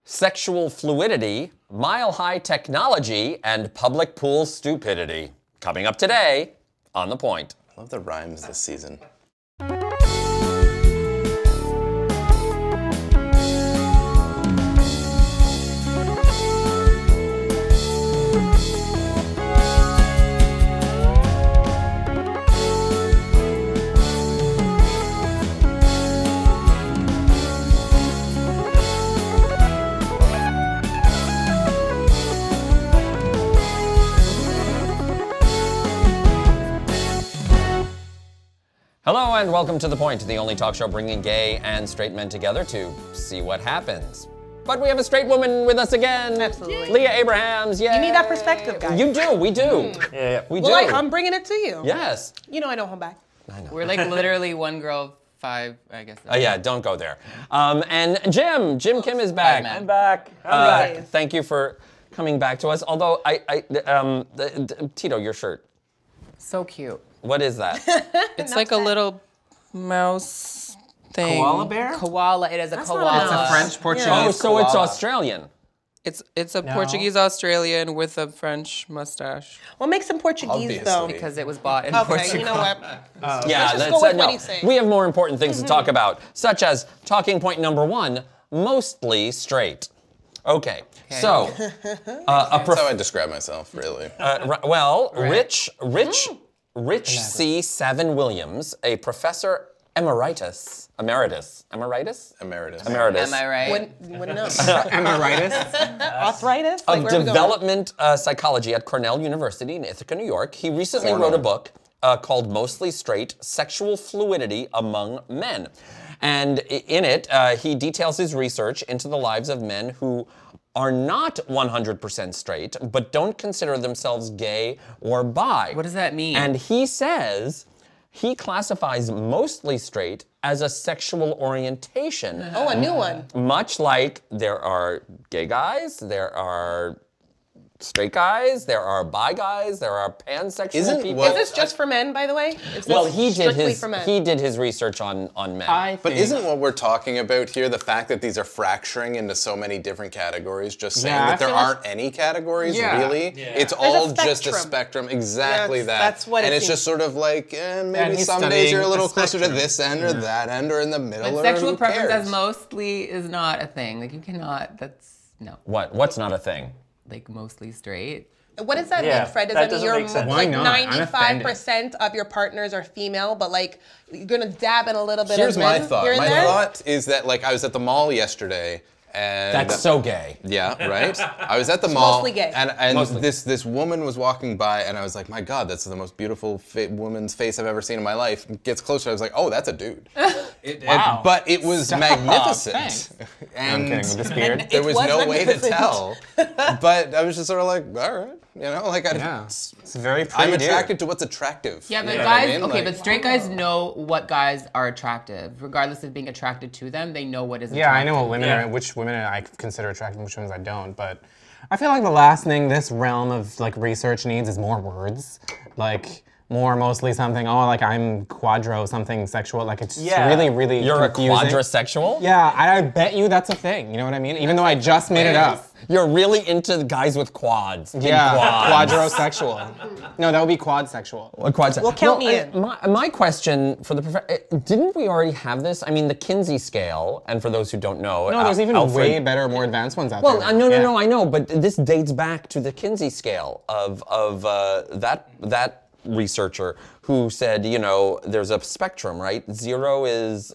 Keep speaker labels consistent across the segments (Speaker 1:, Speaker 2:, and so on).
Speaker 1: sexual fluidity, mile-high technology, and public pool stupidity. Coming up today on The Point.
Speaker 2: I love the rhymes this season.
Speaker 1: Hello and welcome to The Point, the only talk show bringing gay and straight men together to see what happens. But we have a straight woman with us again.
Speaker 3: Absolutely.
Speaker 1: Leah Abrahams, yay.
Speaker 3: You need that perspective, guys.
Speaker 1: You do, we do.
Speaker 4: Yeah.
Speaker 1: We
Speaker 3: Well,
Speaker 1: do.
Speaker 3: I'm bringing it to you.
Speaker 1: Yes.
Speaker 3: You know I don't hold back.
Speaker 1: I know.
Speaker 5: We're like literally one girl, five, I guess.
Speaker 1: Yeah, don't go there. And Jim Kim is back.
Speaker 5: I'm
Speaker 4: back.
Speaker 1: Thank you for coming back to us. Although, Tito, your shirt,
Speaker 5: So cute.
Speaker 1: what is that?
Speaker 5: It's like a little mouse thing.
Speaker 4: Koala bear?
Speaker 5: Koala. It is a
Speaker 3: not
Speaker 5: koala.
Speaker 3: a mouse.
Speaker 4: French Portuguese.
Speaker 1: Oh, so it's
Speaker 4: koala.
Speaker 1: Australian.
Speaker 5: It's a Portuguese Australian with a French mustache
Speaker 3: What makes him Portuguese, though?
Speaker 2: Obviously.
Speaker 5: because it was bought in
Speaker 3: Okay,
Speaker 5: Portugal.
Speaker 3: you know what?
Speaker 1: Yeah,
Speaker 3: just go with what he's saying.
Speaker 1: We have more important things to talk about, such as talking point number 1, mostly straight. Okay. So,
Speaker 2: That's how I describe myself, really.
Speaker 1: Rich C. Savin Williams, a professor emeritus.
Speaker 5: Am I right?
Speaker 3: Wouldn't know.
Speaker 4: Emeritus?
Speaker 3: Arthritis? Like,
Speaker 1: Of
Speaker 3: where are we going?
Speaker 1: development psychology at Cornell University in Ithaca, New York. He recently wrote a book called Mostly Straight, Sexual Fluidity Among Men. And in it, he details his research into the lives of men who are not 100% straight, but don't consider themselves gay or bi.
Speaker 5: What does that mean?
Speaker 1: And he says he classifies mostly straight as a sexual orientation.
Speaker 3: Oh, a new one.
Speaker 1: Much like there are gay guys, there are straight guys, there are bi guys, there are pansexual
Speaker 2: Isn't
Speaker 1: people.
Speaker 3: Is
Speaker 2: what-
Speaker 3: this just for men, by the way? Is
Speaker 1: Well,
Speaker 3: this
Speaker 1: he did
Speaker 3: strictly
Speaker 1: his
Speaker 3: for men?
Speaker 1: he did his research on men.
Speaker 2: But isn't what we're talking about here the fact that these are fracturing into so many different categories, just saying
Speaker 4: Yeah,
Speaker 2: that
Speaker 4: I
Speaker 2: there
Speaker 4: feel like-
Speaker 2: aren't any categories,
Speaker 4: Yeah.
Speaker 2: really?
Speaker 4: Yeah.
Speaker 2: It's all
Speaker 3: a
Speaker 2: just a
Speaker 3: spectrum.
Speaker 2: spectrum. Exactly that.
Speaker 3: That's what
Speaker 2: and
Speaker 3: it
Speaker 2: it's just
Speaker 3: seems.
Speaker 2: sort of like, maybe
Speaker 4: he's
Speaker 2: some days you're a
Speaker 4: studying
Speaker 2: little
Speaker 4: the
Speaker 2: closer to
Speaker 4: spectrum.
Speaker 2: this end or that end or in the middle
Speaker 5: But
Speaker 2: or
Speaker 5: sexual
Speaker 2: who
Speaker 5: preference
Speaker 2: cares?
Speaker 5: as mostly is not a thing. Like you cannot. That's no.
Speaker 1: What's not a thing?
Speaker 5: Like mostly straight.
Speaker 3: What does that
Speaker 4: Yeah,
Speaker 3: mean, Fred? Does
Speaker 4: that
Speaker 3: that, mean
Speaker 4: doesn't
Speaker 3: you're
Speaker 4: make sense.
Speaker 3: like
Speaker 4: Why not? I'm
Speaker 3: 95% of your partners are female, but like you're gonna dab in a little bit
Speaker 2: Here's
Speaker 3: of
Speaker 2: my
Speaker 3: men
Speaker 2: thought.
Speaker 3: here and
Speaker 2: My
Speaker 3: there?
Speaker 2: thought is that, like, I was at the mall yesterday, and
Speaker 1: That's so gay.
Speaker 2: yeah, right. I was at the mall,
Speaker 3: mostly gay.
Speaker 2: and
Speaker 1: Mostly.
Speaker 2: this woman was walking by, and I was like, my God, that's the most beautiful woman's face I've ever seen in my life. Gets closer, I was like, oh, that's a dude.
Speaker 4: Wow.
Speaker 2: But it was magnificent,
Speaker 4: thanks.
Speaker 2: and
Speaker 4: I'm kidding, with this beard.
Speaker 2: there was
Speaker 3: was
Speaker 2: no way to
Speaker 3: magnificent.
Speaker 2: tell. But I was just sort of like, all right, you know, like
Speaker 4: Yeah. It's very pretty.
Speaker 2: I'm
Speaker 4: dude.
Speaker 2: attracted to what's attractive.
Speaker 5: Yeah, but
Speaker 2: You know what I
Speaker 5: guys,
Speaker 2: mean?
Speaker 5: okay,
Speaker 2: Like-
Speaker 5: but straight guys know what guys are attractive. Regardless of being attracted to them, they know what is
Speaker 4: Yeah, I
Speaker 5: attractive.
Speaker 4: know what women are, which women I consider attractive and which ones I don't, but I feel like the last thing this realm of like research needs is more words. Like more mostly something, oh, like I'm quadro something sexual. Like it's really, really
Speaker 1: You're
Speaker 4: confusing.
Speaker 1: a quadrasexual?
Speaker 4: Yeah, I bet you that's a thing. You know what I mean? Even though I just made it up.
Speaker 1: You're really into the guys with quads. Big
Speaker 4: Yeah,
Speaker 1: quads.
Speaker 4: quadrosexual. No, that would be quadsexual.
Speaker 3: Well, count me in.
Speaker 1: My question for the didn't we already have this? I mean, the Kinsey scale, and for those who don't know,
Speaker 4: No, there's even
Speaker 1: Alfred-
Speaker 4: way better, more advanced ones out
Speaker 1: Well,
Speaker 4: there.
Speaker 1: no, I know, but this dates back to the Kinsey scale of that researcher who said, you know, there's a spectrum, right? 0 is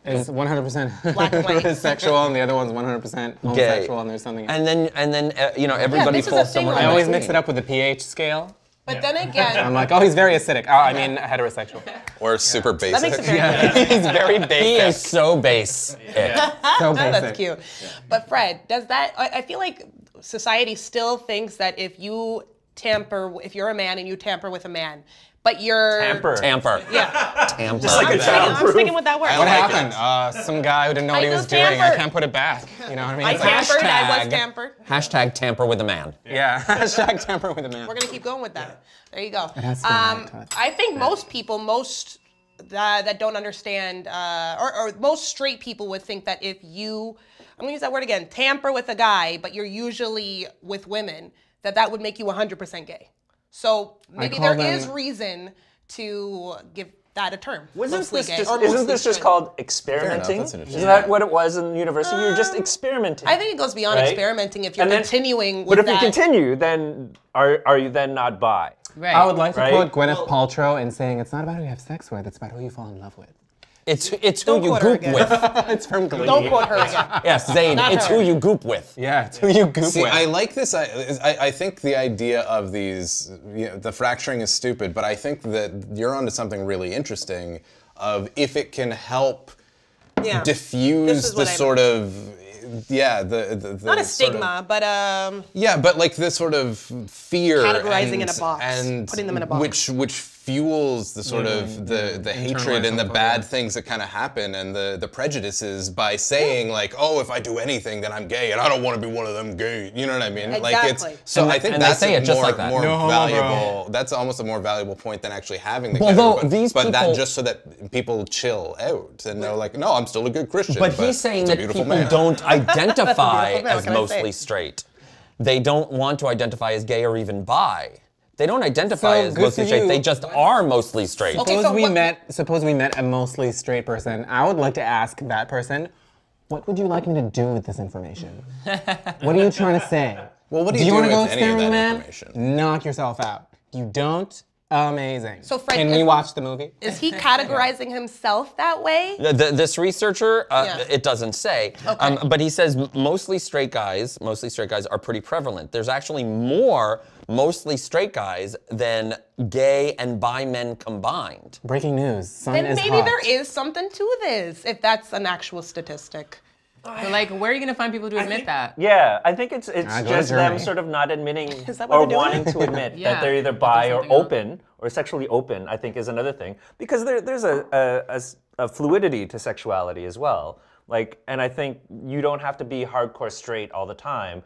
Speaker 4: It's 100%
Speaker 3: Black and white.
Speaker 4: sexual, and the other one's 100% homosexual, and there's something.
Speaker 1: and then you know, everybody
Speaker 3: this is a
Speaker 1: falls
Speaker 3: thing
Speaker 1: somewhere.
Speaker 3: on
Speaker 4: I
Speaker 1: in
Speaker 4: always
Speaker 1: between.
Speaker 4: mix it up with the pH scale.
Speaker 3: But then again,
Speaker 4: I'm like, oh, he's very acidic. Oh, I mean heterosexual.
Speaker 2: or super basic.
Speaker 3: that makes it very
Speaker 4: He's very
Speaker 1: He
Speaker 4: basic.
Speaker 1: is so basic.
Speaker 4: So basic.
Speaker 3: That's cute. But Fred, does that? I feel like society still thinks that if you're a man and you tamper with a man, but you're
Speaker 1: Tamper.
Speaker 3: Yeah.
Speaker 1: Tamper.
Speaker 4: Just like a
Speaker 3: I'm sticking with that word.
Speaker 4: What happened? Some guy who didn't know what he was
Speaker 3: just
Speaker 4: doing. I
Speaker 3: tampered.
Speaker 4: can't put it back. You know what I mean?
Speaker 3: I
Speaker 4: It's like,
Speaker 3: tampered. I was
Speaker 1: hashtag-
Speaker 3: tampered.
Speaker 1: Hashtag tamper with a man.
Speaker 4: yeah. Hashtag tamper with a man.
Speaker 3: We're gonna keep going with that. There you go.
Speaker 4: has to be a nice touch.
Speaker 3: I think most people, that don't understand, or most straight people would think that if you I'm gonna use that word again, tamper with a guy, but you're usually with women, that would make you 100% gay. So maybe there is reason to give that a term.
Speaker 6: Isn't this just called experimenting? Isn't that what it was in university? You're just experimenting.
Speaker 3: I think it goes beyond experimenting if you're continuing with
Speaker 6: that. But if you continue, then are you then not bi?
Speaker 5: Right.
Speaker 4: I would like to quote Gwyneth Paltrow in saying, it's not about who you have sex with, it's about who you fall in love with.
Speaker 1: It's who you goop with.
Speaker 4: It's from Glee.
Speaker 3: Don't quote her again.
Speaker 1: Yes, Zayn, it's who you goop with.
Speaker 4: Yeah, it's who you goop with.
Speaker 2: See, I like this. I think the idea of these, the fracturing is stupid, but I think that you're onto something really interesting of if it can help diffuse the sort of, the
Speaker 3: not a stigma, but
Speaker 2: yeah, but like this sort of fear
Speaker 3: categorizing in a box, and putting them in a box,
Speaker 2: which fuels the sort of the hatred and the bad things that kind of happen and the prejudices by saying like, oh, if I do anything, then I'm gay, and I don't want to be one of them gay. You know what I mean?
Speaker 3: Exactly.
Speaker 2: Like it's so. I think that's more
Speaker 4: No
Speaker 2: valuable. That's almost a more valuable point than actually having the.
Speaker 1: But
Speaker 2: that just so that people chill out and they're like, no, I'm still a good Christian.
Speaker 1: But he's saying that people don't identify as mostly straight. They don't want to identify as gay or even bi. They don't identify as mostly straight. They just are mostly straight.
Speaker 3: Okay,
Speaker 4: Suppose we met a mostly straight person. I would like to ask that person, what would you like me to do with this information? What are you trying to say?
Speaker 2: Well, what do you do
Speaker 4: want to
Speaker 2: with
Speaker 4: go
Speaker 2: any of that
Speaker 4: man?
Speaker 2: information?
Speaker 4: Knock yourself out. You don't? Amazing.
Speaker 3: So Fred,
Speaker 4: can we watch the movie?
Speaker 3: Is he categorizing himself that way?
Speaker 1: This researcher, it doesn't say, but he says mostly straight guys are pretty prevalent. There's actually more mostly straight guys than gay and bi men combined.
Speaker 4: Breaking news.
Speaker 3: Then maybe there is something to this, if that's an actual statistic.
Speaker 5: But like, where are you gonna find people to admit that?
Speaker 6: Yeah, I think it's just them sort of not admitting or wanting to admit that they're either bi or open or sexually open. I think is another thing because there's a fluidity to sexuality as well. Like, and I think you don't have to be hardcore straight all the time.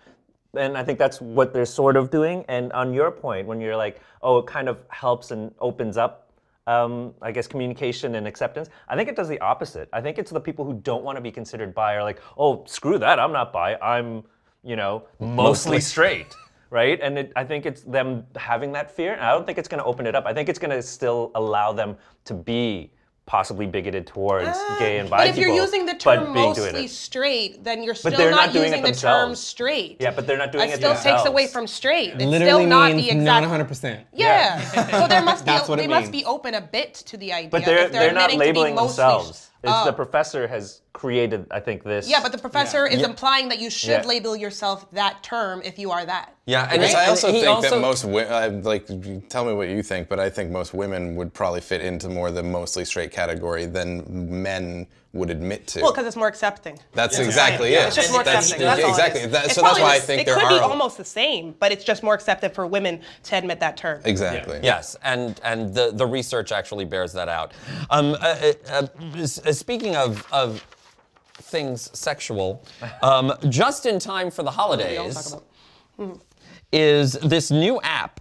Speaker 6: And I think that's what they're sort of doing. And on your point, when you're like, oh, it kind of helps and opens up. I guess communication and acceptance. I think it does the opposite. I think it's the people who don't want to be considered bi are like, oh, screw that, I'm not bi, I'm, mostly straight, right? And I think it's them having that fear. And I don't think it's going to open it up. I think it's going to still allow them to be possibly bigoted towards gay and bi people.
Speaker 3: But if you're using the term mostly straight, then you're still not using the term straight.
Speaker 6: Yeah, but they're not doing it
Speaker 3: themselves. It still takes away from straight. It's
Speaker 4: literally
Speaker 3: still not
Speaker 4: means
Speaker 3: the exact.
Speaker 4: Not 100%.
Speaker 3: Yeah. So there must be.
Speaker 4: They
Speaker 3: must be open a bit to the idea.
Speaker 6: But they're not labeling themselves. It's the professor has created, I think, this.
Speaker 3: Yeah, but the professor is implying that you should label yourself that term if you are that.
Speaker 1: Yeah,
Speaker 2: and I also think that most women, tell me what you think, but I think most women would probably fit into more the mostly straight category than men would admit to.
Speaker 3: Well, because it's more accepting.
Speaker 2: That's exactly it.
Speaker 3: It's just more accepting. That's all
Speaker 2: exactly.
Speaker 3: It is.
Speaker 2: So that's why I think there are.
Speaker 3: It could be almost the same, but it's just more accepted for women to admit that term.
Speaker 2: Exactly.
Speaker 1: Yes, and the research actually bears that out. Speaking of things sexual, just in time for the holidays is this new app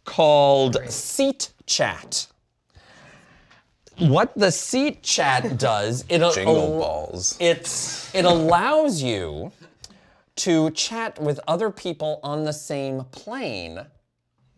Speaker 1: called SeatChat. What the SeatChat does, it allows you to chat with other people on the same plane.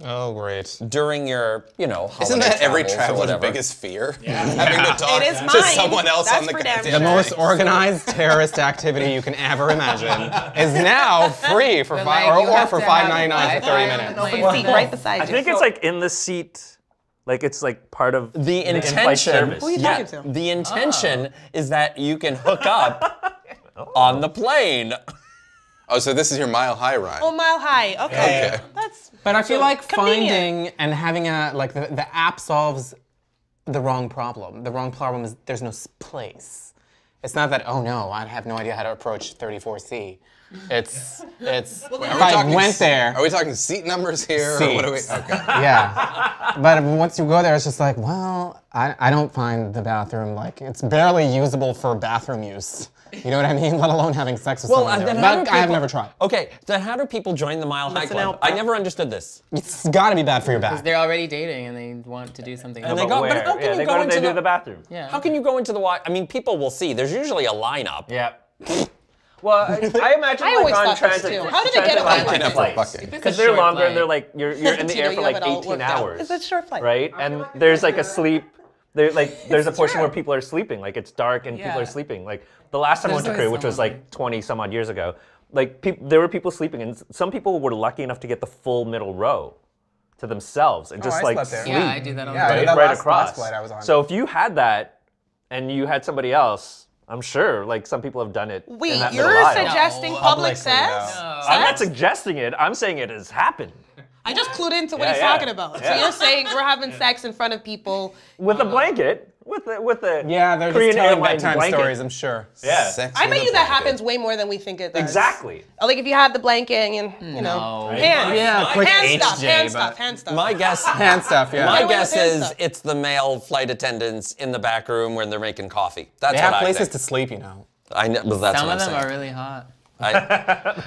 Speaker 4: Oh, great.
Speaker 1: During your, holiday
Speaker 2: Isn't that every
Speaker 1: travels
Speaker 2: traveler's biggest fear?
Speaker 4: Yeah.
Speaker 2: Having to talk
Speaker 3: it is
Speaker 2: to someone else
Speaker 3: That's
Speaker 2: on the
Speaker 3: goddamn
Speaker 2: goddamn
Speaker 4: The most organized terrorist activity you can ever imagine is now free for $5.99 for 30 minutes.
Speaker 3: Open seat right beside you.
Speaker 6: I think it's like in the seat, like it's like part of
Speaker 1: the intention.
Speaker 6: in-flight service.
Speaker 3: Who are you talking to?
Speaker 1: The intention is that you can hook up on the plane.
Speaker 2: Oh, so this is your Mile High ride.
Speaker 3: Oh, Mile High. Okay.
Speaker 4: But I feel like
Speaker 3: convenient.
Speaker 4: finding and having the app solves the wrong problem. The wrong problem is there's no place. It's not that, oh no, I have no idea how to approach 34C. It's if I went there.
Speaker 2: Are we talking seat numbers here? Or what are we? Okay.
Speaker 4: Yeah. But once you go there, it's just like, well, I don't find the bathroom, it's barely usable for bathroom use. You know what I mean? Let alone having sex with someone there. But I have never tried.
Speaker 1: Okay, then how do people join the Mile High Club? I never understood this.
Speaker 4: It's got to be bad for your back.
Speaker 5: Because they're already dating and they want to do something.
Speaker 1: And they go, but how can you go into
Speaker 6: the bathroom?
Speaker 5: Yeah.
Speaker 1: How can you go into the? I mean, people will see. There's usually a lineup.
Speaker 6: Yeah. Well, I imagine
Speaker 3: I always thought this too. How did they get
Speaker 6: transatlantic flights? Because they're longer and they're like you're in the air for like 18 hours.
Speaker 3: It's a short flight.
Speaker 6: Right? And there's like a sleep. There's a portion where people are sleeping. Like it's dark and people are sleeping. Like the last time I went to Korea, which was like 20 some odd years ago, like there were people sleeping, and some people were lucky enough to get the full middle row to themselves and just like sleep.
Speaker 5: Yeah, I do that all the
Speaker 4: Yeah,
Speaker 5: time.
Speaker 6: right across.
Speaker 4: Last flight I was on.
Speaker 6: So if you had that and you had somebody else, I'm sure like some people have done it.
Speaker 3: Wait,
Speaker 6: in that
Speaker 3: you're
Speaker 6: middle aisle.
Speaker 3: suggesting public sex?
Speaker 6: I'm not suggesting it. I'm saying it has happened.
Speaker 3: I just clued into what he's talking about. So you're saying we're having sex in front of people
Speaker 6: with a blanket, with the
Speaker 4: Yeah, they're
Speaker 6: Korean
Speaker 4: just telling
Speaker 6: Airlines
Speaker 4: bedtime
Speaker 6: blanket.
Speaker 4: stories, I'm sure.
Speaker 6: Yeah,
Speaker 2: Sex
Speaker 3: I
Speaker 2: with
Speaker 3: bet
Speaker 2: a
Speaker 3: you that
Speaker 2: blanket.
Speaker 3: happens way more than we think it does.
Speaker 6: exactly.
Speaker 3: Like if you have the blanket and you know, hands.
Speaker 4: Yeah, quick
Speaker 3: hand stuff,
Speaker 4: HJ,
Speaker 3: hand
Speaker 4: but-
Speaker 3: stuff, hand stuff.
Speaker 1: My guess.
Speaker 4: Hand stuff, yeah.
Speaker 1: My
Speaker 3: away with
Speaker 1: guess
Speaker 3: hand
Speaker 1: is
Speaker 3: stuff.
Speaker 1: it's the male flight attendants in the back room when they're making coffee. That's
Speaker 4: They
Speaker 1: what
Speaker 4: have
Speaker 1: I
Speaker 4: places
Speaker 1: think.
Speaker 4: to sleep, you know.
Speaker 1: I know, well, that's
Speaker 5: Some
Speaker 1: what
Speaker 5: of
Speaker 1: I'm
Speaker 5: them
Speaker 1: saying.
Speaker 5: are really hot.
Speaker 6: There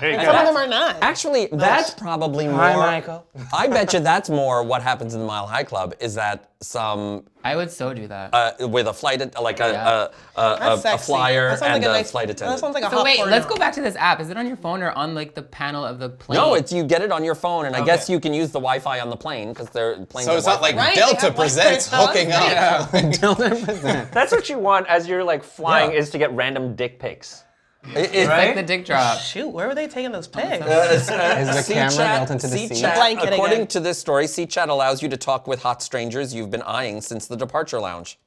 Speaker 6: you
Speaker 3: And
Speaker 6: go.
Speaker 3: some of them are not.
Speaker 1: Actually, that's probably more.
Speaker 4: Hi, Michael.
Speaker 1: I bet you that's more what happens in the Mile High Club is that some
Speaker 5: I would so do that.
Speaker 1: with a flight like
Speaker 5: Yeah.
Speaker 1: a
Speaker 3: Sexy.
Speaker 1: flyer
Speaker 3: That sounds
Speaker 1: and
Speaker 3: like
Speaker 1: a
Speaker 3: nice,
Speaker 1: flight
Speaker 3: That
Speaker 1: attendant.
Speaker 3: sounds like a
Speaker 5: So
Speaker 3: hot
Speaker 5: wait,
Speaker 3: porno.
Speaker 5: let's go back to this app. Is it on your phone or on like the panel of the plane?
Speaker 1: No, it's you get it on your phone, and I guess
Speaker 5: Okay.
Speaker 1: you can use the Wi-Fi on the plane because they're planes.
Speaker 2: So
Speaker 1: have
Speaker 2: it's not like
Speaker 1: Wi-Fi.
Speaker 3: Right, they
Speaker 2: Delta
Speaker 3: have
Speaker 2: presents
Speaker 3: Wi-Fi.
Speaker 2: hooking up.
Speaker 4: Yeah.
Speaker 6: That's what you want as you're like flying
Speaker 1: Yeah.
Speaker 6: is to get random dick pics.
Speaker 1: It's
Speaker 5: Like the dick drop.
Speaker 3: Shoot, where were they taking those pics?
Speaker 4: Is the camera built into the seat?
Speaker 1: SeatChat,
Speaker 3: Blanket
Speaker 1: according
Speaker 3: again.
Speaker 1: to this story, SeatChat allows you to talk with hot strangers you've been eyeing since the departure lounge.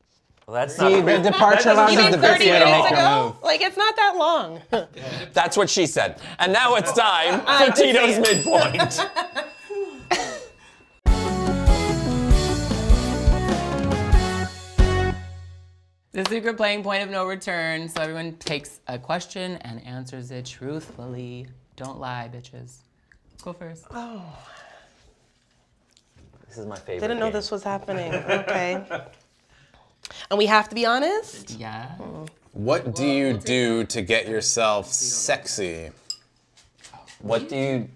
Speaker 6: Well, that's
Speaker 4: See,
Speaker 6: not.
Speaker 4: the departure lounge
Speaker 3: You
Speaker 4: is
Speaker 3: mean
Speaker 4: the best
Speaker 3: 30
Speaker 4: way to
Speaker 3: minutes
Speaker 4: make your
Speaker 3: ago?
Speaker 4: move.
Speaker 3: Like it's not that long.
Speaker 1: That's what she said. And now it's time
Speaker 3: I
Speaker 1: for
Speaker 3: did
Speaker 1: Tito's
Speaker 3: say
Speaker 1: Midpoint.
Speaker 5: The secret playing point of no return. So everyone takes a question and answers it truthfully. Don't lie, bitches. Go first.
Speaker 6: This is my favorite.
Speaker 3: Didn't know
Speaker 6: game.
Speaker 3: this was happening. Okay. And we have to be honest?
Speaker 5: Yeah.
Speaker 2: What do you do to get yourself sexy?
Speaker 1: What do you...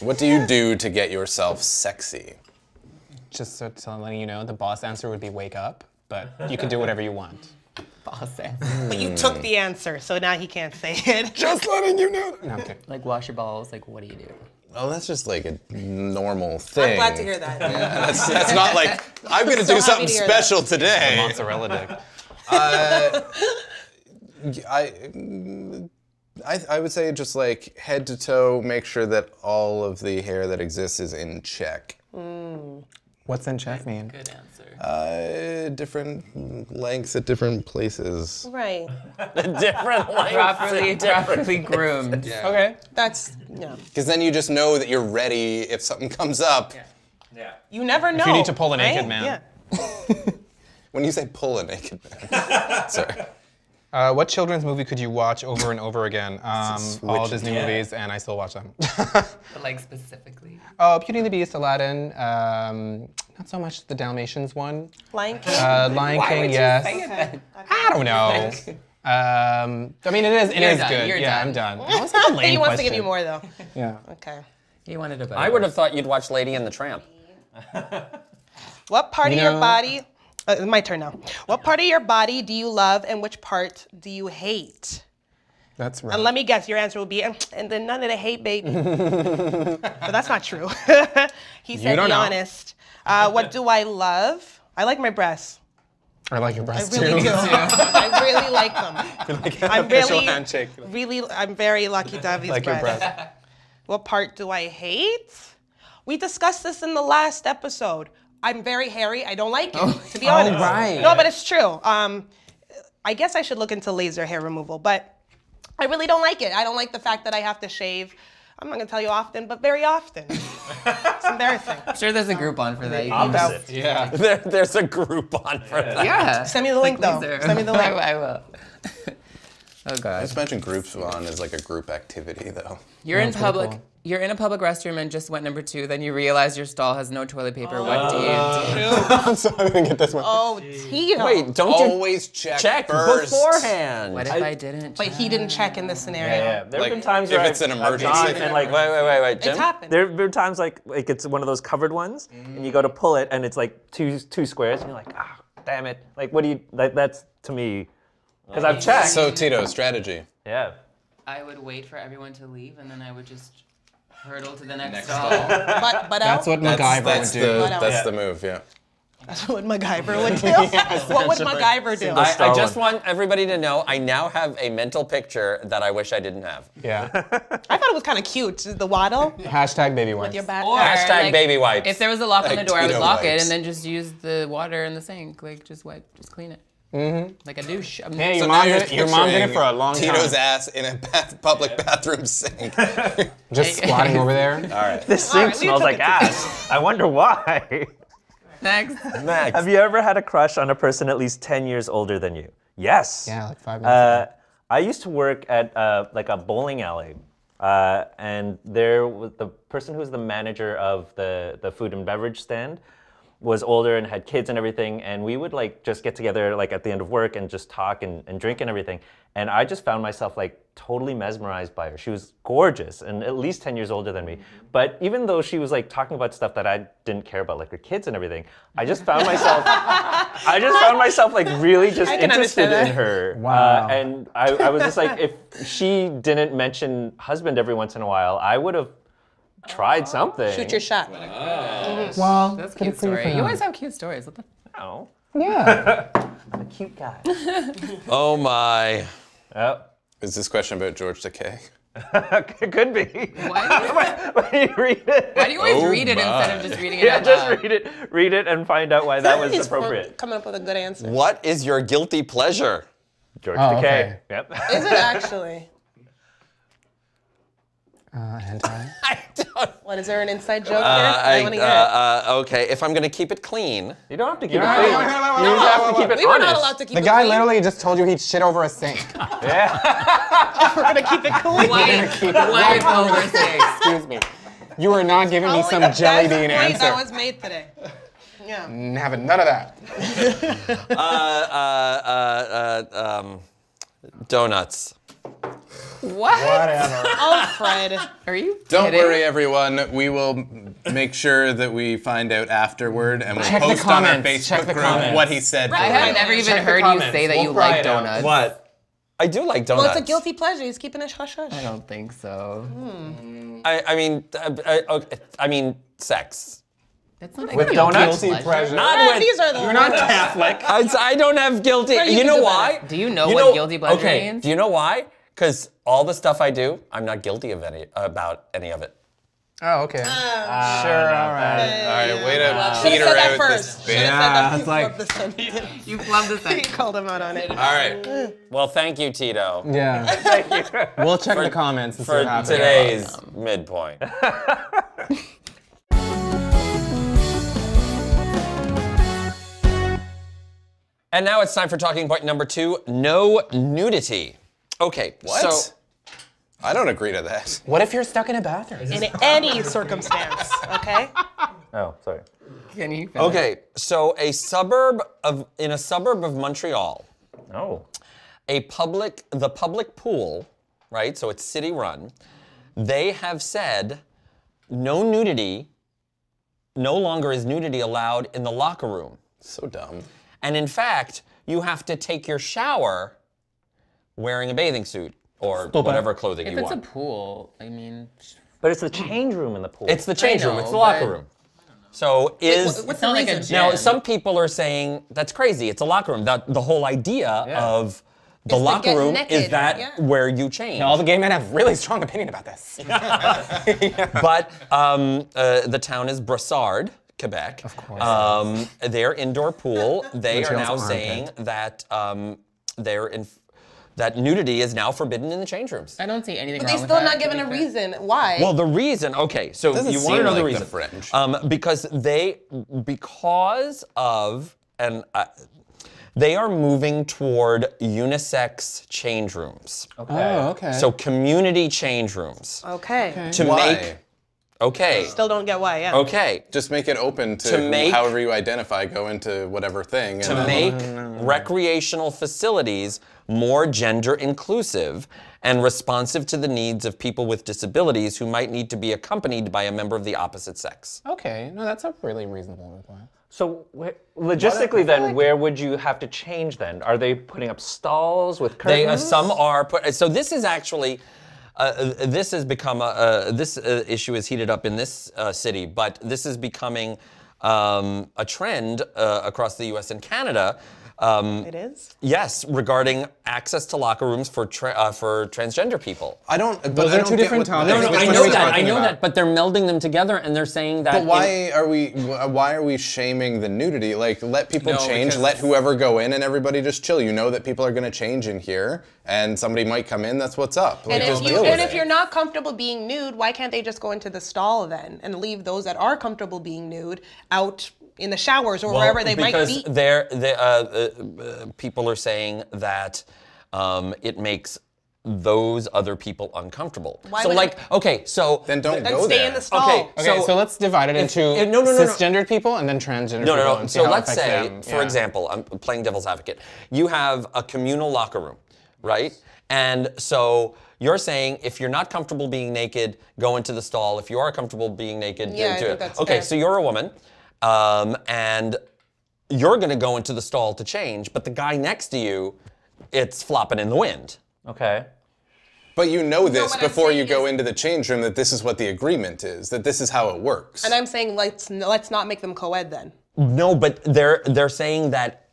Speaker 2: What do you do to get yourself sexy?
Speaker 4: Just so letting you know, the boss answer would be wake up, but you can do whatever you want.
Speaker 5: Boss ass.
Speaker 3: But you took the answer, so now he can't say it.
Speaker 4: Just letting you know. No, okay.
Speaker 5: Like wash your balls. Like what do you do?
Speaker 2: Oh, that's just like a normal thing.
Speaker 3: I'm glad to hear that.
Speaker 2: That's not like, I'm gonna do
Speaker 3: so happy
Speaker 2: something
Speaker 3: to hear that.
Speaker 2: special today.
Speaker 4: Mozzarella dick.
Speaker 2: I would say just like head to toe, make sure that all of the hair that exists is in check.
Speaker 4: What's in check mean?
Speaker 5: Good answer.
Speaker 2: Different lengths at different places.
Speaker 3: Right.
Speaker 1: Different lengths.
Speaker 5: Properly groomed.
Speaker 4: Okay.
Speaker 3: That's, yeah.
Speaker 2: Because then you just know that you're ready if something comes up.
Speaker 6: Yeah.
Speaker 3: You never know.
Speaker 4: you need to pull a naked
Speaker 3: right?
Speaker 4: man.
Speaker 3: Yeah.
Speaker 2: When you say pull a naked man. Sorry.
Speaker 4: What children's movie could you watch over and over again? All Disney movies, and I still watch them.
Speaker 5: But like specifically.
Speaker 4: Beauty and the Beast, Aladdin, not so much the Dalmatians one.
Speaker 3: Lion King.
Speaker 4: Lion King, yes. I don't know. I mean, it is
Speaker 5: done,
Speaker 4: good.
Speaker 5: you're
Speaker 4: Yeah,
Speaker 5: done.
Speaker 4: I'm done. That was like a lame
Speaker 3: He wants to give
Speaker 4: question.
Speaker 3: you more, though.
Speaker 4: Yeah.
Speaker 3: Okay.
Speaker 5: You wanted a better.
Speaker 1: I would have thought you'd watch Lady and the Tramp.
Speaker 3: What part
Speaker 4: You
Speaker 3: of your
Speaker 4: know-
Speaker 3: body... my turn now. What part of your body do you love and which part do you hate?
Speaker 4: That's right.
Speaker 3: And let me guess, your answer will be, and then none of the hate, baby. But that's not true. He said,
Speaker 4: don't
Speaker 3: be
Speaker 4: know.
Speaker 3: honest. What do I love? I like my breasts.
Speaker 4: I like your
Speaker 3: I
Speaker 4: breasts
Speaker 3: really
Speaker 4: too.
Speaker 3: do. I really like them.
Speaker 4: Like an
Speaker 3: I'm
Speaker 4: official
Speaker 3: really,
Speaker 4: handshake.
Speaker 3: I'm very lucky to have these
Speaker 4: Like your
Speaker 3: breasts.
Speaker 4: breasts.
Speaker 3: What part do I hate? We discussed this in the last episode. I'm very hairy. I don't like it, to be honest.
Speaker 4: right.
Speaker 3: No, but it's true. I guess I should look into laser hair removal, but I really don't like it. I don't like the fact that I have to shave. I'm not gonna tell you often, but very often. It's embarrassing.
Speaker 5: I'm sure there's a group on for that. You can
Speaker 6: Opposite.
Speaker 4: Yeah.
Speaker 1: There's a Groupon for that.
Speaker 5: Yeah.
Speaker 3: Send me the link, though.
Speaker 5: Laser.
Speaker 3: Send me the link.
Speaker 5: I will. Oh god.
Speaker 2: Just imagine groups on as like a group activity though.
Speaker 5: You're in
Speaker 4: pretty
Speaker 5: public.
Speaker 4: cool.
Speaker 5: You're in a public restroom and just went number 2. Then you realize your stall has no toilet paper. What do you do?
Speaker 4: I'm sorry, I didn't get this one.
Speaker 3: Oh, Tito.
Speaker 1: Wait, don't you
Speaker 2: Always check
Speaker 1: check
Speaker 2: first.
Speaker 1: beforehand?
Speaker 5: What if I didn't?
Speaker 3: But he didn't check in this scenario.
Speaker 6: Yeah. There have
Speaker 2: Like,
Speaker 6: been times
Speaker 2: if
Speaker 6: where
Speaker 2: it's an
Speaker 6: I've
Speaker 2: emergency.
Speaker 6: gone and like
Speaker 1: Wait, Jim?
Speaker 3: It's happened.
Speaker 6: there have been times like it's one of those covered ones, and you go to pull it, and it's like two squares, and you're like, ah, damn it! Like, what do you? That's to me, because I've checked.
Speaker 2: So Tito, strategy.
Speaker 6: Yeah.
Speaker 5: I would wait for everyone to leave, and then I would just hurdle to the next stall.
Speaker 3: But
Speaker 4: That's what MacGyver would do.
Speaker 2: That's the move, yeah.
Speaker 3: That's what MacGyver would do. What would MacGyver do?
Speaker 1: I just want everybody to know I now have a mental picture that I wish I didn't have.
Speaker 4: Yeah.
Speaker 3: I thought it was kind of cute. The waddle.
Speaker 4: Hashtag baby wipes.
Speaker 3: With your back.
Speaker 5: Or,
Speaker 1: Hashtag
Speaker 5: like,
Speaker 1: baby wipes.
Speaker 5: If there was a lock on the door, I would
Speaker 2: Tito
Speaker 5: lock it
Speaker 2: wipes.
Speaker 5: and then just use the water in the sink. Like, just clean it. Mm-hmm. Like a douche.
Speaker 4: Hey,
Speaker 2: So
Speaker 4: your
Speaker 2: now
Speaker 4: mom
Speaker 2: you're
Speaker 4: did it for a long time.
Speaker 2: Tito's ass in a public bathroom sink.
Speaker 4: Just squatting over there.
Speaker 2: All right.
Speaker 6: This sink smells like ass. I wonder why.
Speaker 5: Next.
Speaker 6: Have you ever had a crush on a person at least 10 years older than you? Yes.
Speaker 4: Yeah, like 5 minutes ago.
Speaker 6: I used to work at like a bowling alley, and there was the person who was the manager of the food and beverage stand was older and had kids and everything, and we would like just get together like at the end of work and just talk and drink and everything. And I just found myself like totally mesmerized by her. She was gorgeous and at least 10 years older than me. But even though she was like talking about stuff that I didn't care about, like her kids and everything, I just found myself like really just interested in her.
Speaker 4: Wow.
Speaker 6: And I was just like, if she didn't mention husband every once in a while, I would have tried something.
Speaker 3: Shoot your shot.
Speaker 4: Well,
Speaker 5: That's a cute story. You always have cute stories. What the?
Speaker 6: No.
Speaker 4: Yeah.
Speaker 6: I'm a cute guy.
Speaker 1: Oh my.
Speaker 6: Oh.
Speaker 2: Is this question about George Takei?
Speaker 6: It could be.
Speaker 5: Why
Speaker 6: When you read it.
Speaker 5: do you always
Speaker 2: Oh
Speaker 5: read it
Speaker 2: my.
Speaker 5: instead of just reading it
Speaker 6: Yeah,
Speaker 5: out
Speaker 6: just
Speaker 5: loud?
Speaker 6: read it and find out why that was
Speaker 3: He's
Speaker 6: appropriate.
Speaker 3: coming up with a good answer.
Speaker 1: What is your guilty pleasure?
Speaker 6: George
Speaker 4: Oh,
Speaker 6: Takei.
Speaker 4: okay.
Speaker 6: Yep.
Speaker 3: Is it actually?
Speaker 4: Hentai.
Speaker 1: I don't.
Speaker 3: What, is there an inside joke here? I want to hear it.
Speaker 1: Okay, if I'm gonna keep it clean.
Speaker 6: You don't have to keep it
Speaker 4: No,
Speaker 6: clean.
Speaker 4: no, no, no,
Speaker 6: You
Speaker 4: no,
Speaker 6: just have to keep it
Speaker 3: We were
Speaker 6: honest.
Speaker 3: not allowed to keep
Speaker 4: The
Speaker 3: it
Speaker 4: guy
Speaker 3: clean.
Speaker 4: literally just told you he'd shit over a sink.
Speaker 6: Yeah.
Speaker 3: We're going to keep it clean.
Speaker 5: Wipe over six.
Speaker 4: Excuse me. You are not giving me
Speaker 3: Only
Speaker 4: some
Speaker 3: the
Speaker 4: jelly
Speaker 3: best
Speaker 4: bean
Speaker 3: point
Speaker 4: answer.
Speaker 3: that was made today. Yeah.
Speaker 4: Having none of that.
Speaker 1: Donuts.
Speaker 5: What?
Speaker 4: Whatever.
Speaker 3: Oh, Fred.
Speaker 5: Are you
Speaker 2: Don't
Speaker 5: kidding?
Speaker 2: worry, everyone. We will make sure that we find out afterward, and we'll
Speaker 4: Check the
Speaker 2: post on our
Speaker 4: comments. Check
Speaker 2: Facebook
Speaker 4: the
Speaker 2: group
Speaker 4: comments.
Speaker 2: what he said.
Speaker 5: I have never even
Speaker 4: Check the
Speaker 5: heard you
Speaker 4: comments.
Speaker 5: say that
Speaker 4: We'll
Speaker 5: you
Speaker 4: cry
Speaker 5: like
Speaker 4: it out.
Speaker 5: donuts.
Speaker 1: What? I do like donuts.
Speaker 3: Well, it's a guilty pleasure. He's keeping it hush hush.
Speaker 5: I don't think so.
Speaker 1: I mean, sex.
Speaker 5: That's not
Speaker 6: With
Speaker 5: a
Speaker 6: donuts?
Speaker 5: guilty pleasure.
Speaker 1: Not with.
Speaker 3: These are the
Speaker 4: You're not Catholic.
Speaker 1: I don't have guilty.
Speaker 3: you
Speaker 1: You
Speaker 3: can
Speaker 1: know
Speaker 3: do
Speaker 1: why?
Speaker 5: Do you know what guilty pleasure
Speaker 1: okay,
Speaker 5: means?
Speaker 1: do you know why? Because all the stuff I do, I'm not guilty of about any of it.
Speaker 4: Oh, okay. Sure, all right.
Speaker 2: All right, way to
Speaker 3: Should
Speaker 2: peter
Speaker 3: have said that
Speaker 2: out
Speaker 3: first.
Speaker 2: this
Speaker 3: Should
Speaker 2: bit.
Speaker 3: have said that
Speaker 4: it's
Speaker 3: before
Speaker 4: like-
Speaker 3: this one.
Speaker 5: You love the
Speaker 3: He
Speaker 5: sex.
Speaker 3: called him out on it.
Speaker 2: All right.
Speaker 1: Well, thank you, Tito,
Speaker 4: Yeah. We'll check the comments and see
Speaker 1: for
Speaker 4: what happens.
Speaker 1: today's midpoint. And now it's time for talking point number 2, no nudity. Okay,
Speaker 2: What?
Speaker 1: so
Speaker 2: I don't agree to that.
Speaker 4: What if you're stuck in a bathroom?
Speaker 3: In any circumstance, okay?
Speaker 6: Oh, sorry.
Speaker 5: Can you finish?
Speaker 1: okay, so in a suburb of Montreal,
Speaker 6: Oh.
Speaker 1: the public pool, right? So it's city run. They have said no longer is nudity allowed in the locker room.
Speaker 2: So dumb.
Speaker 1: And in fact, you have to take your shower wearing a bathing suit or whatever clothing
Speaker 5: If
Speaker 1: you
Speaker 5: it's a
Speaker 1: want.
Speaker 5: pool, I mean,
Speaker 6: But it's the change room in the pool.
Speaker 1: It's the change room,
Speaker 5: know,
Speaker 1: it's the locker
Speaker 5: but-
Speaker 1: room. So
Speaker 3: What's
Speaker 5: it's
Speaker 3: the
Speaker 5: not like a
Speaker 3: reason?
Speaker 5: gym.
Speaker 1: now some people are saying that's crazy. It's a locker room. The whole idea of the
Speaker 3: Is to
Speaker 1: locker
Speaker 3: get
Speaker 1: room
Speaker 3: naked,
Speaker 1: is that
Speaker 3: yeah.
Speaker 1: where you change.
Speaker 4: All the gay men have really strong opinion about this.
Speaker 1: But the town is Brossard, Quebec. Of course. Their indoor pool, they are now
Speaker 4: Montreal's
Speaker 1: saying that that nudity is now forbidden in the change rooms.
Speaker 5: I don't see anything
Speaker 3: But
Speaker 5: wrong
Speaker 3: they
Speaker 5: with
Speaker 3: still
Speaker 5: that,
Speaker 3: not given
Speaker 5: to
Speaker 3: a
Speaker 5: be fair.
Speaker 3: reason why.
Speaker 1: Well, the reason, okay, so
Speaker 2: Doesn't
Speaker 1: you want
Speaker 2: seem
Speaker 1: to know the
Speaker 2: like
Speaker 1: reason.
Speaker 2: the French.
Speaker 1: They are moving toward unisex change rooms.
Speaker 4: Oh, okay.
Speaker 1: So community change rooms.
Speaker 3: okay.
Speaker 1: To
Speaker 2: Why?
Speaker 1: make, okay,
Speaker 3: Still don't get why, yeah.
Speaker 1: okay.
Speaker 2: Just make it open to,
Speaker 1: To make-
Speaker 2: however you identify, go into whatever thing.
Speaker 1: To make recreational facilities more gender inclusive and responsive to the needs of people with disabilities who might need to be accompanied by a member of the opposite sex.
Speaker 4: Okay, no, that's a really reasonable reply.
Speaker 6: So logistically, then, where would you have to change? Then, are they putting up stalls with curtains?
Speaker 1: Some are so this is actually. This has become this issue is heated up in this city, but this is becoming a trend across the U.S. and Canada.
Speaker 3: It is?
Speaker 1: Yes, regarding access to locker rooms for transgender people.
Speaker 2: I don't. But
Speaker 4: Those
Speaker 2: I
Speaker 4: are
Speaker 2: don't
Speaker 4: two
Speaker 2: get
Speaker 4: different
Speaker 2: what-
Speaker 4: topics.
Speaker 1: No, I know that, but they're melding them together, and they're saying that.
Speaker 2: But why are we shaming the nudity? Like, let people
Speaker 1: No,
Speaker 2: change,
Speaker 1: because-
Speaker 2: let whoever go in, and everybody just chill. You know that people are going to change in here, and somebody might come in. That's what's up. Like,
Speaker 3: And
Speaker 2: just deal with
Speaker 3: if
Speaker 2: it.
Speaker 3: you're not comfortable being nude, why can't they just go into the stall then and leave those that are comfortable being nude out in the showers or wherever they might be?
Speaker 1: Because people are saying that it makes those other people uncomfortable.
Speaker 3: Why
Speaker 1: so
Speaker 3: would
Speaker 1: like,
Speaker 3: it-
Speaker 1: okay, so
Speaker 2: Then don't
Speaker 3: Then
Speaker 2: go
Speaker 3: stay
Speaker 2: there.
Speaker 3: in the stall.
Speaker 4: Okay, so let's divide it into
Speaker 1: no.
Speaker 4: cisgendered people and then transgender people.
Speaker 1: No.
Speaker 4: And see
Speaker 1: So
Speaker 4: how it
Speaker 1: let's
Speaker 4: affects
Speaker 1: say,
Speaker 4: them.
Speaker 1: for example, I'm playing devil's advocate. You have a communal locker room, right? And so you're saying if you're not comfortable being naked, go into the stall. If you are comfortable being naked,
Speaker 3: Yeah, I
Speaker 1: do
Speaker 3: think
Speaker 1: it.
Speaker 3: that's
Speaker 1: Okay,
Speaker 3: fair.
Speaker 1: so you're a woman, and you're going to go into the stall to change, but the guy next to you, it's flopping in the wind.
Speaker 6: Okay.
Speaker 2: But you know this
Speaker 3: what I'm
Speaker 2: before you
Speaker 3: saying
Speaker 2: go
Speaker 3: is-
Speaker 2: into the change room, that this is what the agreement is, that this is how it works.
Speaker 3: And I'm saying let's not make them co-ed then.
Speaker 1: No, but they're saying that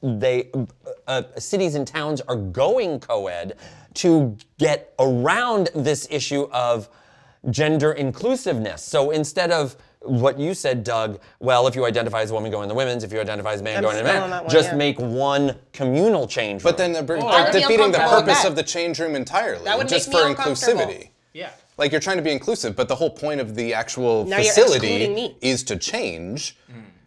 Speaker 1: cities and towns are going co-ed to get around this issue of gender inclusiveness. So instead of what you said, Doug, well, if you identify as a woman, go in the women's. If you identify as a man, go in the
Speaker 3: still
Speaker 1: man.
Speaker 3: on that one,
Speaker 1: Just
Speaker 3: yeah.
Speaker 1: make one communal change room.
Speaker 2: But then they're
Speaker 3: I would be
Speaker 2: defeating the
Speaker 3: uncomfortable with
Speaker 2: purpose
Speaker 3: that.
Speaker 2: of the change room entirely,
Speaker 3: That would
Speaker 2: just
Speaker 3: make me
Speaker 2: for
Speaker 3: uncomfortable.
Speaker 2: inclusivity.
Speaker 4: Yeah.
Speaker 2: Like, you're trying to be inclusive, but the whole point of the actual
Speaker 3: Now you're excluding
Speaker 2: facility
Speaker 3: me.
Speaker 2: is to change.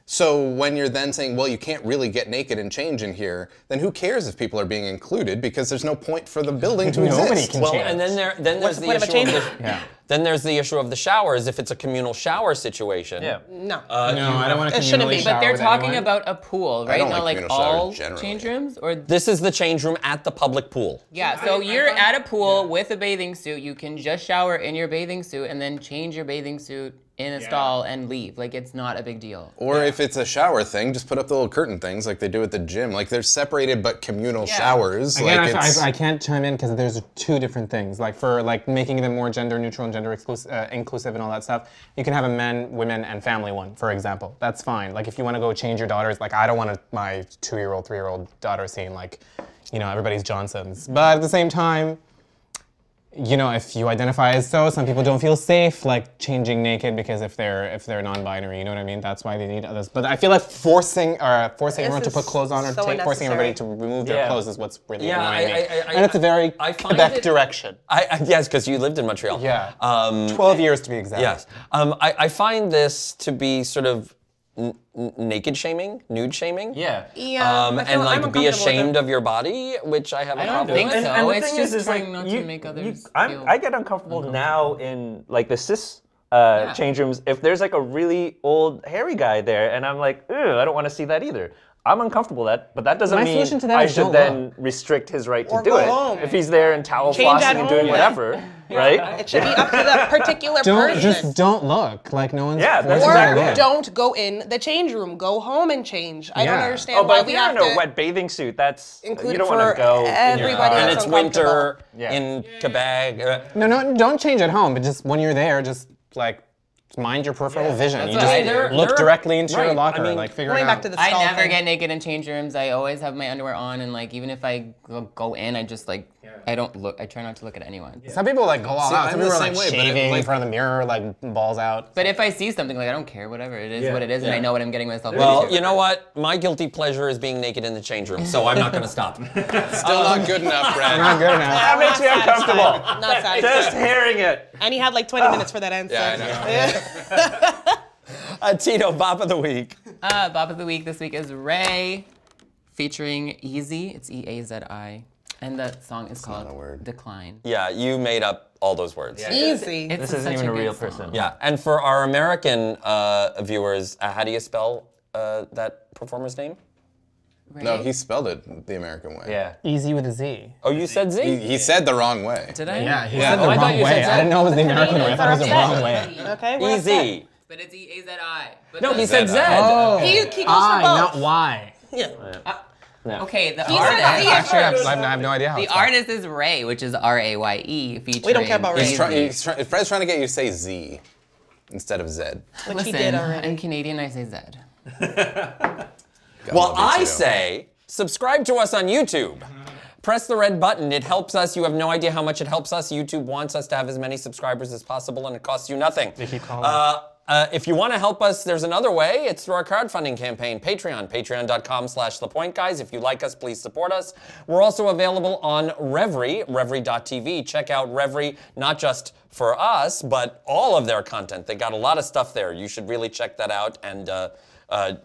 Speaker 2: So when you're then saying, well, you can't really get naked and change in here, then who cares if people are being included, because there's no point for the building to
Speaker 4: Nobody
Speaker 2: exist.
Speaker 4: can
Speaker 1: well,
Speaker 4: change.
Speaker 1: and then there's
Speaker 3: What's
Speaker 1: the
Speaker 3: the point of a
Speaker 1: issue
Speaker 3: change
Speaker 1: of
Speaker 3: room?
Speaker 1: the then there's the issue of the showers. If it's a communal shower situation,
Speaker 6: Yeah.
Speaker 3: No.
Speaker 4: No, I don't want to
Speaker 3: It shouldn't
Speaker 4: communally
Speaker 3: be,
Speaker 5: But
Speaker 4: shower
Speaker 5: they're
Speaker 4: with
Speaker 5: talking
Speaker 4: anyone.
Speaker 5: about a pool, right?
Speaker 2: don't
Speaker 5: Not
Speaker 2: like
Speaker 5: like
Speaker 2: communal showers
Speaker 5: all
Speaker 2: generally.
Speaker 5: change rooms, or
Speaker 1: this is the change room at the public pool.
Speaker 5: yeah. So you're at a pool with a bathing suit. You can just shower in your bathing suit and then change your bathing suit in a stall and leave. Like, it's not a big deal.
Speaker 2: Or if it's a shower thing, just put up the little curtain things like they do at the gym. Like, they're separated but communal showers.
Speaker 4: Again,
Speaker 2: like
Speaker 4: I can't chime in because there's two different things. Like for like making them more gender neutral and gender inclusive and all that stuff, you can have a men, women, and family one, for example. That's fine. Like if you want to go change your daughters, like I don't want my 2-year-old, 3-year-old daughter seeing like, you know, everybody's Johnsons. But at the same time, you know, if you identify as so, some people don't feel safe like changing naked because if they're non-binary, you know what I mean? That's why they need others. But I feel like forcing everyone to
Speaker 3: is
Speaker 4: put clothes on or
Speaker 3: so
Speaker 4: forcing everybody to
Speaker 3: unnecessary.
Speaker 4: remove their clothes is what's really annoying me. And it's a very
Speaker 1: I find
Speaker 4: Quebec
Speaker 1: it-
Speaker 4: direction.
Speaker 1: Yes, because you lived in Montreal.
Speaker 4: Yeah. 12 years to be exact.
Speaker 1: Yes. I find this to be sort of naked shaming, nude shaming.
Speaker 6: Yeah.
Speaker 3: Yeah.
Speaker 1: And
Speaker 3: I feel- I'm
Speaker 1: like be
Speaker 3: uncomfortable with
Speaker 1: ashamed
Speaker 3: it.
Speaker 1: of your body, which I have a
Speaker 5: I don't
Speaker 1: problem
Speaker 5: think
Speaker 1: with.
Speaker 5: so.
Speaker 6: And the
Speaker 5: It's
Speaker 6: thing
Speaker 5: just
Speaker 6: is
Speaker 5: trying
Speaker 6: like,
Speaker 5: not to make others feel
Speaker 6: I get uncomfortable now in like the cis change rooms if there's like a really old hairy guy there, and I'm like, ew, I don't want to see that either. I'm uncomfortable with that, but that doesn't
Speaker 4: My
Speaker 6: mean
Speaker 4: solution to that
Speaker 6: I
Speaker 4: is
Speaker 6: should
Speaker 4: don't
Speaker 6: then restrict his right
Speaker 3: Or
Speaker 6: to do
Speaker 3: go
Speaker 6: it.
Speaker 3: home.
Speaker 6: If he's there in towel
Speaker 3: Change
Speaker 6: flossing
Speaker 3: at
Speaker 6: and doing
Speaker 3: home.
Speaker 6: whatever, right?
Speaker 3: It should be up to the particular person.
Speaker 4: Just don't look. Like no one's
Speaker 6: Yeah, that's
Speaker 4: forcing you to
Speaker 6: exactly
Speaker 3: Or
Speaker 6: it.
Speaker 4: look.
Speaker 3: don't go in the change room. Go home and change. I don't
Speaker 4: Yeah.
Speaker 3: understand
Speaker 6: Oh,
Speaker 3: why
Speaker 6: but if
Speaker 3: we
Speaker 6: you're
Speaker 3: have
Speaker 6: in a
Speaker 3: to
Speaker 6: wet bathing suit, that's
Speaker 3: include
Speaker 6: you don't
Speaker 3: for
Speaker 6: want to go. in your
Speaker 3: everybody
Speaker 6: car.
Speaker 1: And
Speaker 3: that's
Speaker 1: it's winter
Speaker 6: Yeah.
Speaker 1: in Quebec.
Speaker 4: No, don't change at home, but just when you're there, just like mind your peripheral vision.
Speaker 5: That's
Speaker 4: You
Speaker 5: what
Speaker 4: just
Speaker 5: I do.
Speaker 4: look
Speaker 1: They're-
Speaker 4: directly into your
Speaker 1: right,
Speaker 4: locker,
Speaker 1: I mean,
Speaker 4: like figure
Speaker 3: Going
Speaker 4: it
Speaker 3: back
Speaker 4: out.
Speaker 3: to the
Speaker 5: I
Speaker 3: stall
Speaker 5: never
Speaker 3: thing.
Speaker 5: get naked in change rooms. I always have my underwear on, and like even if I go in, I just like I don't look. I try not to look at anyone.
Speaker 4: Some people like go all out. Some
Speaker 2: I'm the
Speaker 4: people are like
Speaker 2: same way, but
Speaker 4: shaving
Speaker 2: like-
Speaker 4: in front of the mirror, like balls out.
Speaker 5: But if I see something, like I don't care, whatever it is, what it is, and I know what I'm getting myself
Speaker 1: Well,
Speaker 5: into.
Speaker 1: you know what? My guilty pleasure is being naked in the change room, so I'm not going to stop.
Speaker 2: Still not good enough, Brad.
Speaker 4: Not good enough.
Speaker 6: That makes me uncomfortable.
Speaker 3: Not
Speaker 6: Just
Speaker 3: satisfied.
Speaker 6: hearing it.
Speaker 3: And he had like 20 minutes for that answer.
Speaker 2: Yeah, I know.
Speaker 1: Tito, Bop of the Week.
Speaker 5: Bop of the week this week is Ray, featuring Easy. It's E-A-Z-I, and the song is called
Speaker 2: not a word.
Speaker 5: Decline.
Speaker 1: Yeah, you made up all those words. Yeah.
Speaker 3: Easy.
Speaker 5: It's
Speaker 6: This isn't
Speaker 5: such
Speaker 6: even a
Speaker 5: good
Speaker 6: real
Speaker 5: song.
Speaker 6: person.
Speaker 1: And for our American viewers, how do you spell that performer's name?
Speaker 5: Ray.
Speaker 2: No, he spelled it the American way.
Speaker 6: Yeah.
Speaker 4: Easy with a Z.
Speaker 1: Oh, you said Z?
Speaker 2: He said the wrong way.
Speaker 5: Did I?
Speaker 4: Yeah, he
Speaker 2: Yeah.
Speaker 4: said the
Speaker 1: Oh, I thought
Speaker 4: wrong
Speaker 1: you said
Speaker 4: way.
Speaker 1: Z.
Speaker 4: I didn't know it was the American way. I thought it was the wrong way.
Speaker 3: Okay, we're
Speaker 1: Easy.
Speaker 5: But it's E-A-Z-I.
Speaker 1: No, he said Z.
Speaker 4: Oh.
Speaker 3: He goes for both.
Speaker 4: Not Y.
Speaker 3: Yeah.
Speaker 5: Okay, the
Speaker 3: He
Speaker 5: artist.
Speaker 3: said Z at
Speaker 4: Actually,
Speaker 3: first.
Speaker 4: I have no idea how
Speaker 5: The
Speaker 4: it's spelled.
Speaker 5: artist is Ray, which is R-A-Y-E, featuring.
Speaker 3: We don't care about Ray.
Speaker 2: Fred's trying to get you to say Z instead of Z.
Speaker 3: Which
Speaker 5: Listen,
Speaker 3: he did already.
Speaker 5: I'm Canadian, I say Z.
Speaker 1: Well, I say subscribe to us on YouTube. Press the red button. It helps us. You have no idea how much it helps us. YouTube wants us to have as many subscribers as possible, and it costs you nothing.
Speaker 4: They keep calling.
Speaker 1: If you want to help us, there's another way. It's through our crowdfunding campaign, Patreon, patreon.com/thepointguys. If you like us, please support us. We're also available on Reverie, reverie.tv. Check out Reverie, not just for us, but all of their content. They got a lot of stuff there. You should really check that out and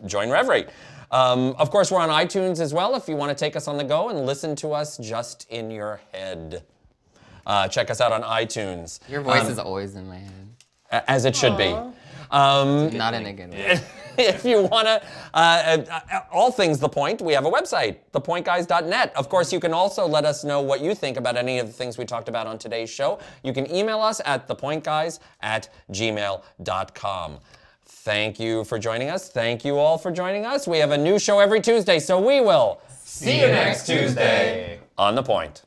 Speaker 1: join Reverie. Of course, we're on iTunes as well if you want to take us on the go and listen to us just in your head. Check us out on iTunes.
Speaker 5: Your voice is always in my head.
Speaker 1: As it should be.
Speaker 5: Not in a good way.
Speaker 1: If you want to, all things The Point, we have a website, thepointguys.net. Of course, you can also let us know what you think about any of the things we talked about on today's show. You can email us at thepointguys@gmail.com. Thank you for joining us. Thank you all for joining us. We have a new show every Tuesday, so we will see you next Tuesday on The Point.